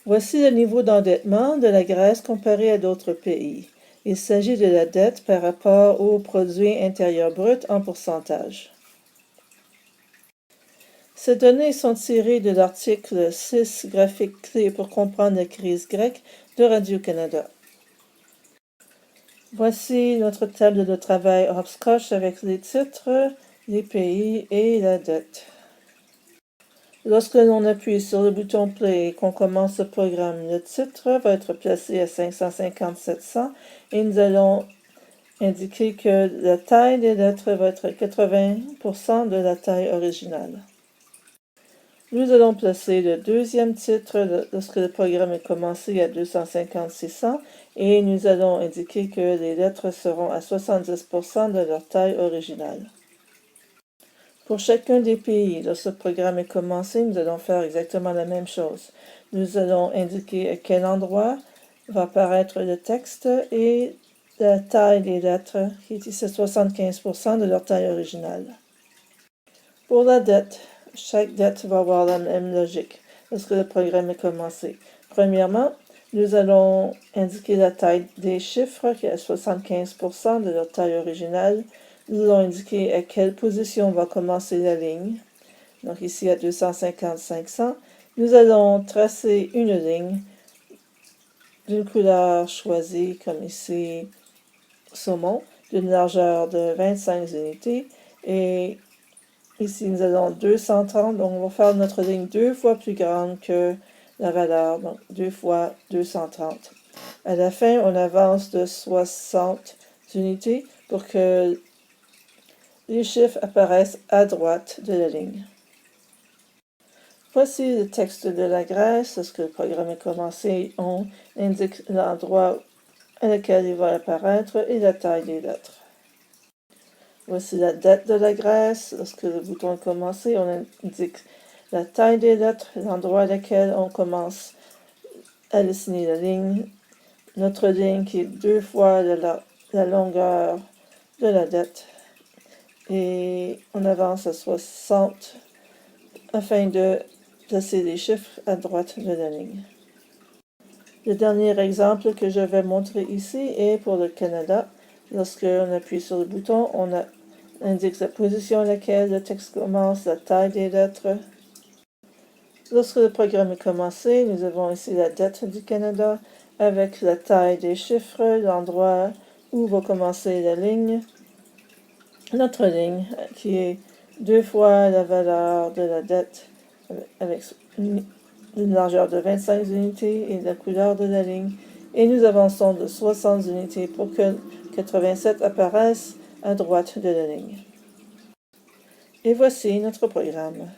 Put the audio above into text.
Voici le niveau d'endettement de la Grèce comparé à d'autres pays. Il s'agit de la dette par rapport au produit intérieur brut en pourcentage. Ces données sont tirées de l'article 6 graphiques clés pour comprendre la crise grecque de Radio-Canada. Voici notre table de travail Hopscotch avec les titres, les pays et la dette. Lorsque l'on appuie sur le bouton Play et qu'on commence le programme, le titre va être placé à 550-700 et nous allons indiquer que la taille des lettres va être 80% de la taille originale. Nous allons placer le deuxième titre lorsque le programme est commencé à 250-600 et nous allons indiquer que les lettres seront à 70% de leur taille originale. Pour chacun des pays, lorsque le programme est commencé, nous allons faire exactement la même chose. Nous allons indiquer à quel endroit va apparaître le texte et la taille des lettres, qui est ici 75% de leur taille originale. Pour la dette, chaque dette va avoir la même logique lorsque le programme est commencé. Premièrement, nous allons indiquer la taille des chiffres, qui est à 75% de leur taille originale. Nous allons indiquer à quelle position va commencer la ligne. Donc ici à 250-500. Nous allons tracer une ligne d'une couleur choisie, comme ici saumon, d'une largeur de 25 unités. Et ici nous allons 230, donc on va faire notre ligne 2 fois plus grande que la valeur, donc 2 fois 230. À la fin, on avance de 60 unités pour que les chiffres apparaissent à droite de la ligne. Voici le texte de la Grèce. Lorsque le programme est commencé, on indique l'endroit à lequel il va apparaître et la taille des lettres. Voici la dette de la Grèce. Lorsque le bouton est commencé, on indique la taille des lettres, l'endroit à lequel on commence à dessiner la ligne. Notre ligne qui est 2 fois la longueur de la dette. Et on avance à 60 afin de placer les chiffres à droite de la ligne. Le dernier exemple que je vais montrer ici est pour le Canada. Lorsque on appuie sur le bouton, on indique la position à laquelle le texte commence, la taille des lettres. Lorsque le programme est commencé, nous avons ici la dette du Canada avec la taille des chiffres, l'endroit où va commencer la ligne. Notre ligne, qui est 2 fois la valeur de la dette avec une largeur de 25 unités et la couleur de la ligne. Et nous avançons de 60 unités pour que 87 apparaisse à droite de la ligne. Et voici notre programme.